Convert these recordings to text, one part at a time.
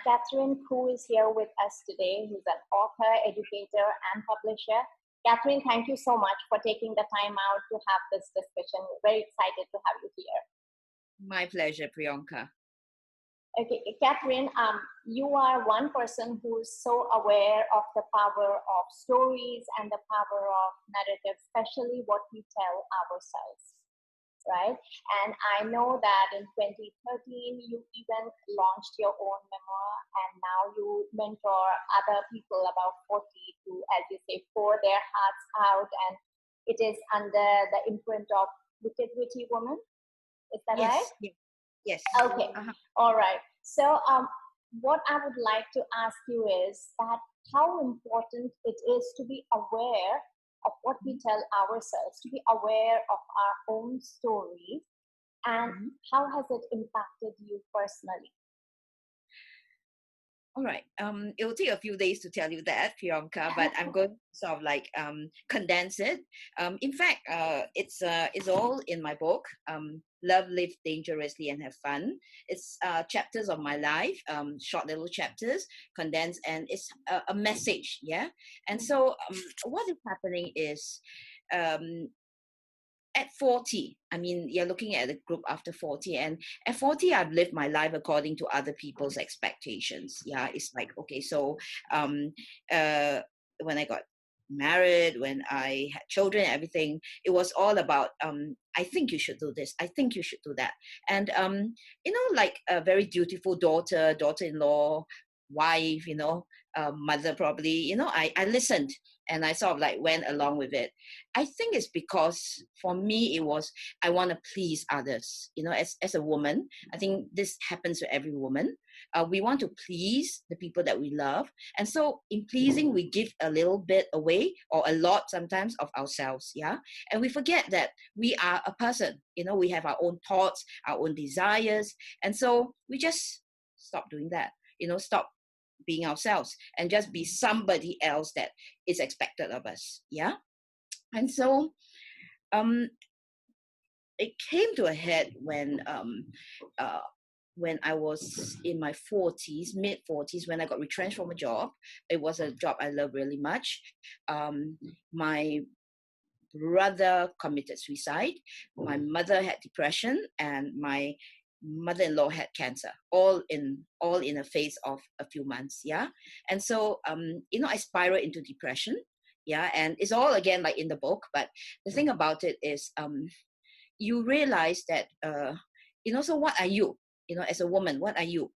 Catherine Khoo is here with us today, who's an author, educator, and publisher. Catherine, thank you so much for taking the time out to have this discussion. Very excited to have you here. My pleasure, Priyanka. Okay, Catherine, you are one person who is so aware of the power of stories and the power of narrative, especially what we tell ourselves, right? And I know that in 2013, you even launched your own memoir, and now you mentor other people about 40 to, as you say, pour their hearts out, and it is under the imprint of Wicked Witty Woman. Is that Yes, right? yes. Okay, all right. So what I would like to ask you is that how important it is to be aware of what we tell ourselves, to be aware of our own stories, and how has it impacted you personally? All right. It will take a few days to tell you that, Priyanka, but I'm going to sort of like condense it. In fact, it's all in my book. Love, Live Dangerously, and Have Fun. It's chapters of my life, short little chapters, condensed, and it's a message. Yeah. And so, what is happening is, at 40, I mean, you're looking at a group after 40, and at 40, I've lived my life according to other people's expectations. Yeah, it's like, okay, so when I got married, when I had children, everything, it was all about, I think you should do this, I think you should do that. And, like a very dutiful daughter, daughter-in-law, wife, mother probably, I listened and I sort of like went along with it. I think it's because for me, it was, I want to please others. As a woman, I think this happens to every woman. We want to please the people that we love. And so in pleasing, we give a little bit away or a lot sometimes of ourselves. Yeah. And we forget that we are a person, we have our own thoughts, our own desires. And so we just stop doing that, stop being ourselves and just be somebody else that is expected of us. Yeah. And so it came to a head when I was in my 40s, mid 40s, when I got retrenched from a job. It was a job I love really much. My brother committed suicide. My mother had depression, and my mother-in-law had cancer, all in a phase of a few months. Yeah. And so I spiraled into depression. Yeah. And it's all again like in the book, but the thing about it is you realize that so what are you, as a woman, what are you?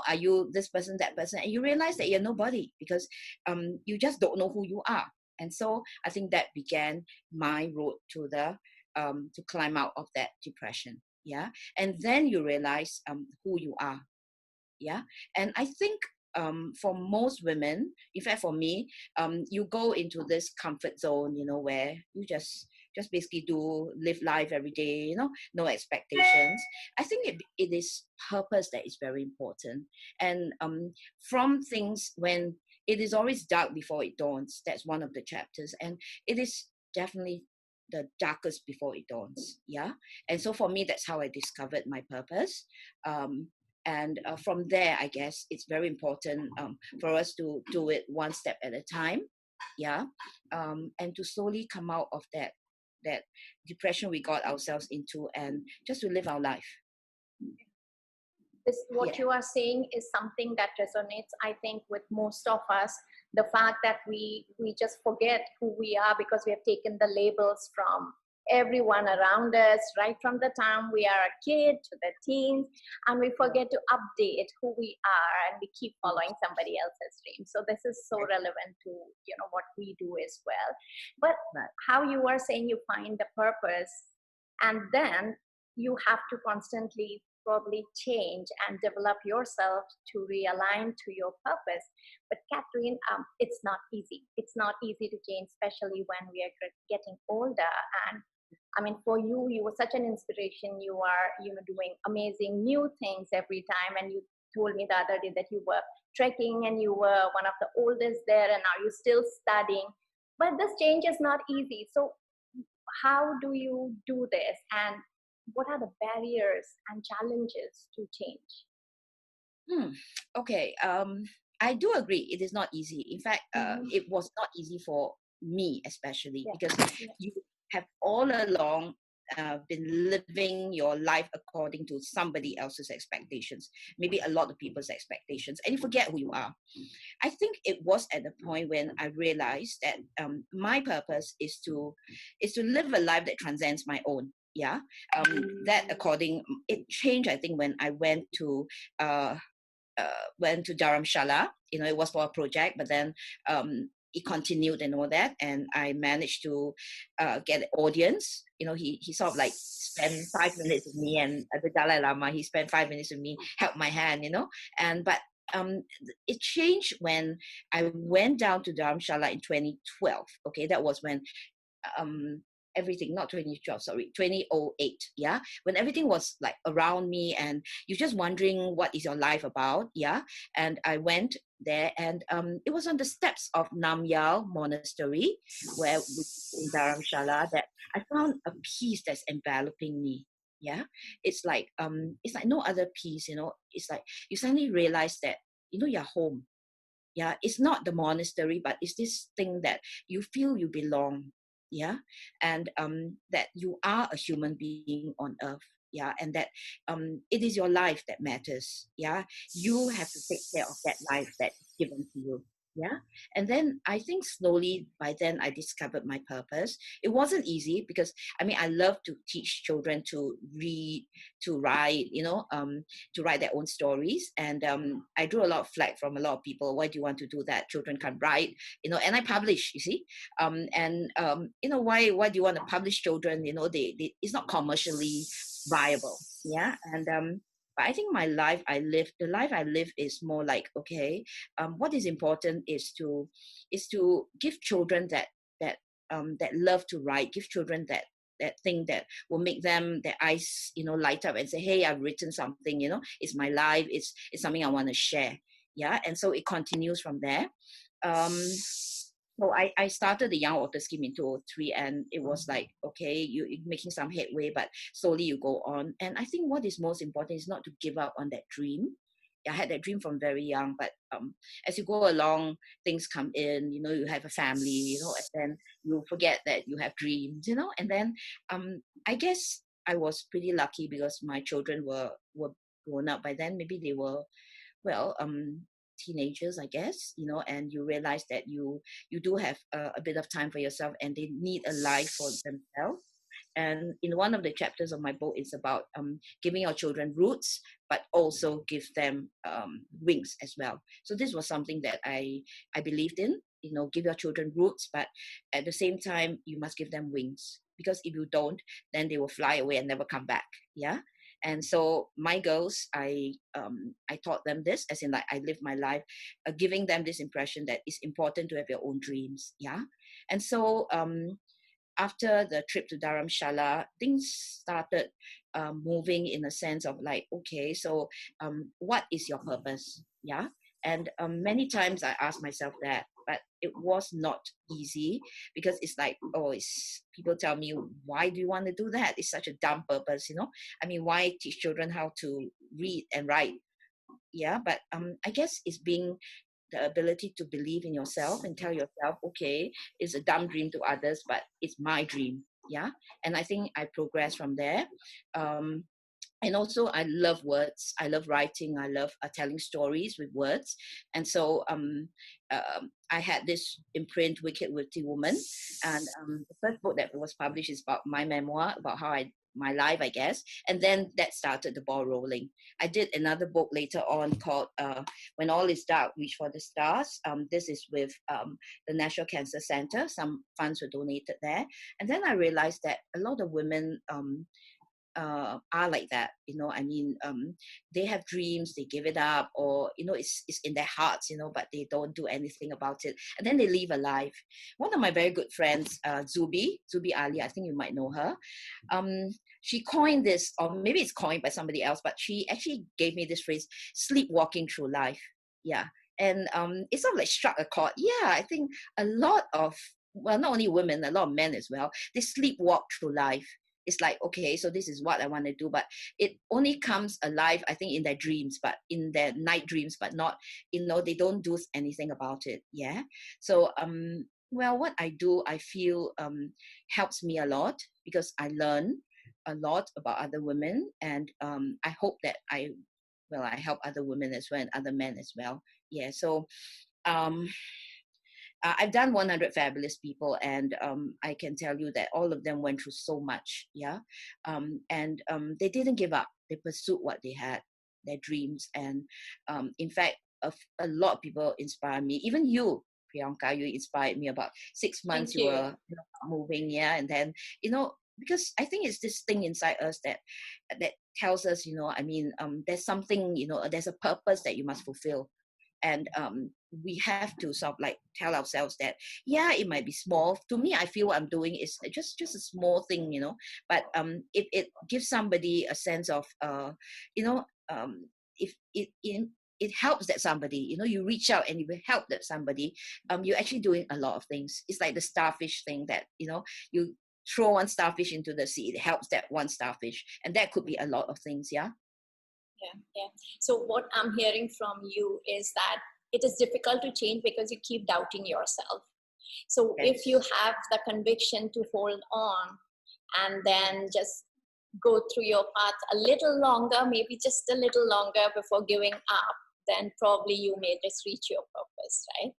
Are you this person, that person? And you realize that you're nobody, because you just don't know who you are. And so I think that began my road to to climb out of that depression. Yeah. And then you realize who you are. Yeah. And I think for most women, in fact for me, you go into this comfort zone, where you just basically live life every day, no expectations. I think it is purpose that is very important. And from things when it is always dark before it dawns, that's one of the chapters. And it is definitely the darkest before it dawns. Yeah. And so for me, that's how I discovered my purpose. And from there, I guess it's very important for us to do it one step at a time. Yeah. And to slowly come out of that depression we got ourselves into, and just to live our life. What you are saying is something that resonates, I think, with most of us. The fact that we just forget who we are because we have taken the labels from everyone around us, right from the time we are a kid to the teens, and we forget to update who we are, and we keep following somebody else's dream. So this is so relevant to what we do as well. But how you are saying you find the purpose, and then you have to constantly probably change and develop yourself to realign to your purpose. But Catherine, it's not easy. It's not easy to change, especially when we are getting older. And I mean, for you, you were such an inspiration. You are, doing amazing new things every time. And you told me the other day that you were trekking and you were one of the oldest there, and now you're still studying. But this change is not easy. So how do you do this? And what are the barriers and challenges to change? Hmm. Okay. I do agree. It is not easy. In fact, Mhm. it was not easy for me, especially Yeah. because Yeah. you have all along been living your life according to somebody else's expectations, maybe a lot of people's expectations, and you forget who you are. I think it was at the point when I realized that my purpose is to live a life that transcends my own. Yeah, that according it changed. I think when I uh, went to Dharamshala. You know, it was for a project, but then it continued and all that, and I managed to get an audience. You know, he sort of like spent 5 minutes with me, and the Dalai Lama, he spent 5 minutes with me, held my hand. You know, and but it changed when I went down to Dharamshala in 2012. Okay, that was when um everything, not 2012, sorry, 2008. Yeah, when everything was like around me and you're just wondering what is your life about. Yeah, and I went there, and it was on the steps of Namgyal Monastery, where in Dharamshala, that I found a peace that's enveloping me. Yeah, it's like no other peace. You know, it's like you suddenly realize that, you know, you're home. Yeah, it's not the monastery, but it's this thing that you feel you belong. Yeah, and that you are a human being on earth. Yeah, and that it is your life that matters. Yeah, you have to take care of that life that is given to you. Yeah, and then I think slowly by then I discovered my purpose. It wasn't easy because I mean I love to teach children to read, to write, you know, to write their own stories. And I drew a lot of flack from a lot of people. Why do you want to do that? Children can't write, you know. And I publish, you see, and you know, why do you want to publish children? You know, they it's not commercially viable. Yeah, and but I think my life I live, the life I live is more like, okay, what is important is to give children that love to write, give children that thing that will make them, their eyes, you know, light up and say, hey, I've written something, you know, it's my life, it's something I want to share. Yeah, and so it continues from there. So I started the Young Author Scheme in 2003, and it was like, okay, you're making some headway, but slowly you go on. And I think what is most important is not to give up on that dream. I had that dream from very young, but as you go along, things come in, you know, you have a family, you know, and then you forget that you have dreams, you know. And then I guess I was pretty lucky because my children were grown up by then. Maybe they were, well, teenagers, I guess, you know, and you realize that you do have a bit of time for yourself, and they need a life for themselves. And in one of the chapters of my book, it's about giving your children roots, but also give them wings as well. So this was something that I believed in. You know, give your children roots, but at the same time, you must give them wings, because if you don't, then they will fly away and never come back. Yeah. And so my girls, I taught them this, as in like I live my life, giving them this impression that it's important to have your own dreams. Yeah. And so after the trip to Dharamshala, things started moving in a sense of like, okay, so what is your purpose? Yeah. And many times I asked myself that, but it was not easy, because it's like, oh, it's, people tell me, why do you want to do that? It's such a dumb purpose, you know? I mean, why teach children how to read and write? Yeah, but I guess it's being the ability to believe in yourself and tell yourself, okay, it's a dumb dream to others, but it's my dream. Yeah. And I think I progressed from there. Um, and also I love words, I love writing, I love telling stories with words. And so I had this imprint, Wicked Witty Woman, and the first book that was published is about my memoir, about how I, my life, I guess. And then that started the ball rolling. I did another book later on called When All Is Dark, Reach for the Stars. This is with the National Cancer Center. Some funds were donated there. And then I realized that a lot of women are like that. You know, I mean, they have dreams, they give it up, or you know, it's in their hearts, you know, but they don't do anything about it, and then they leave a life. One of my very good friends, Zubi Ali, I think you might know her. She coined this, or maybe it's coined by somebody else, but she actually gave me this phrase: sleepwalking through life. Yeah, and it sort of like struck a chord. Yeah, I think a lot of, well, not only women, a lot of men as well, they sleepwalk through life. it's like, okay, so this is what I want to do, but it only comes alive, I think, in their dreams, but in their night dreams, but not, they don't do anything about it. Yeah. So well, what I do, I feel helps me a lot, because I learn a lot about other women, and I hope that I help other women as well, and other men as well. Yeah. So um I've done 100 fabulous people, and I can tell you that all of them went through so much. Yeah. And they didn't give up. They pursued what they had, their dreams. And in fact, a lot of people inspire me. Even you, Priyanka, you inspired me. About 6 months Thank you you. were moving. Yeah. And then, because I think it's this thing inside us that tells us, I mean, there's something, there's a purpose that you must fulfill. And we have to sort of like tell ourselves that, yeah, it might be small. To me, I feel what I'm doing is just a small thing, but if it gives somebody a sense of you know if it helps that somebody, you reach out and you will help that somebody, you're actually doing a lot of things. It's like the starfish thing, that you throw one starfish into the sea, it helps that one starfish, and that could be a lot of things. Yeah. Yeah. So what I'm hearing from you is that it is difficult to change because you keep doubting yourself. So Yes. if you have the conviction to hold on and then just go through your path a little longer, maybe just a little longer before giving up, then probably you may just reach your purpose, right?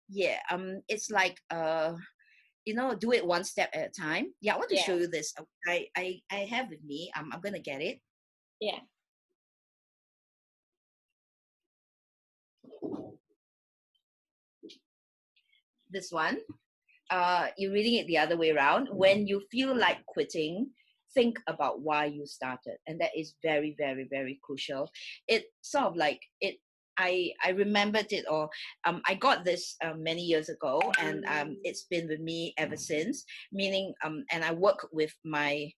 Yeah. It's like do it one step at a time. Yeah, I want to Yeah. show you this. I have with me. I'm gonna get it. Yeah. This one. You're reading it the other way around. When you feel like quitting, think about why you started, and that is very, very, very crucial. It sort of like it. I remembered it, or I got this many years ago, and it's been with me ever since. Meaning, and I work with my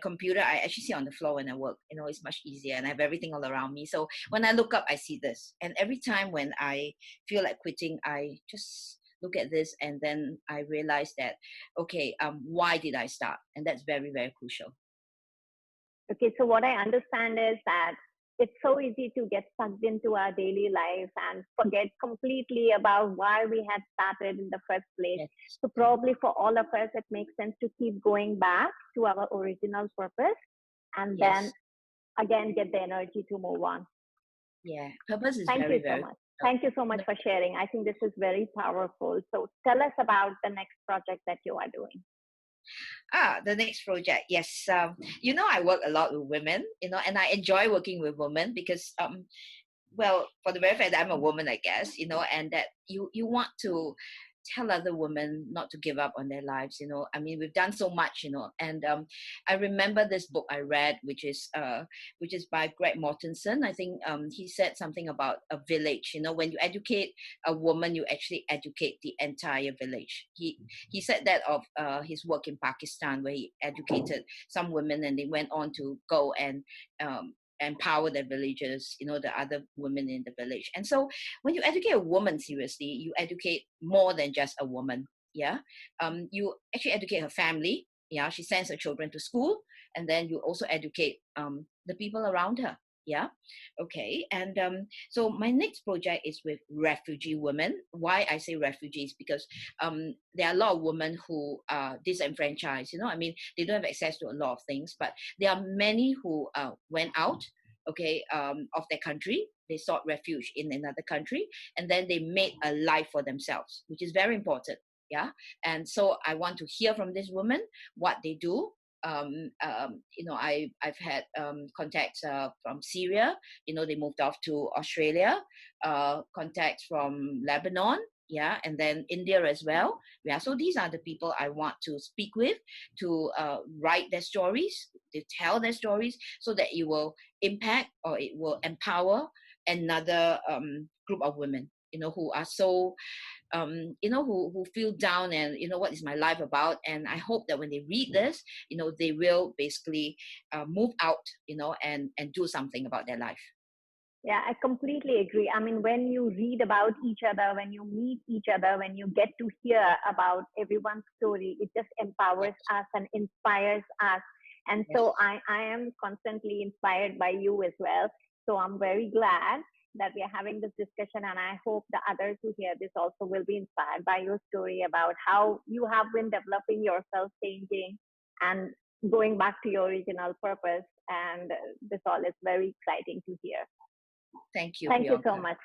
computer. I actually sit on the floor when I work. It's much easier, and I have everything all around me. So when I look up, I see this, and every time when I feel like quitting, I just look at this, and then I realized that, okay, why did I start? And that's very, very crucial. Okay, so what I understand is that it's so easy to get sucked into our daily life and forget completely about why we had started in the first place. Yes. So probably for all of us, it makes sense to keep going back to our original purpose and Yes. then again get the energy to move on. Yeah, purpose is Thank very, you so very much. Thank you so much for sharing. I think this is very powerful. So tell us about the next project that you are doing. the next project. Yes. I work a lot with women, and I enjoy working with women because well, for the very fact that I'm a woman, I guess, and that you want to tell other women not to give up on their lives. I mean, we've done so much, and I remember this book I read, which is by Greg Mortensen. I think he said something about a village. When you educate a woman, you actually educate the entire village. He said that of his work in Pakistan, where he educated some women, and they went on to go and empower their villagers, the other women in the village. And so when you educate a woman seriously, you educate more than just a woman. Yeah. You actually educate her family. Yeah. She sends her children to school, and then you also educate the people around her. Yeah. Okay. And so my next project is with refugee women. Why I say refugees? Because there are a lot of women who are disenfranchised. I mean, they don't have access to a lot of things, but there are many who went out, okay, of their country. They sought refuge in another country, and then they made a life for themselves, which is very important. Yeah. And so I want to hear from these women what they do. I've had contacts from Syria. They moved off to Australia. Contacts from Lebanon. Yeah, and then India as well. Yeah, so these are the people I want to speak with, to write their stories, to tell their stories, so that it will impact, or it will empower another group of women, who are so who feel down, and what is my life about. And I hope that when they read this, they will basically move out, and do something about their life. Yeah, I completely agree. I mean, when you read about each other, when you meet each other, when you get to hear about everyone's story, it just Yes, empowers us and inspires us. And so yes. I am constantly inspired by you as well. So I'm very glad that we are having this discussion. And I hope the others who hear this also will be inspired by your story about how you have been developing yourself, changing, and going back to your original purpose. And this all is very exciting to hear. Thank you, Thank you so Bianca. much.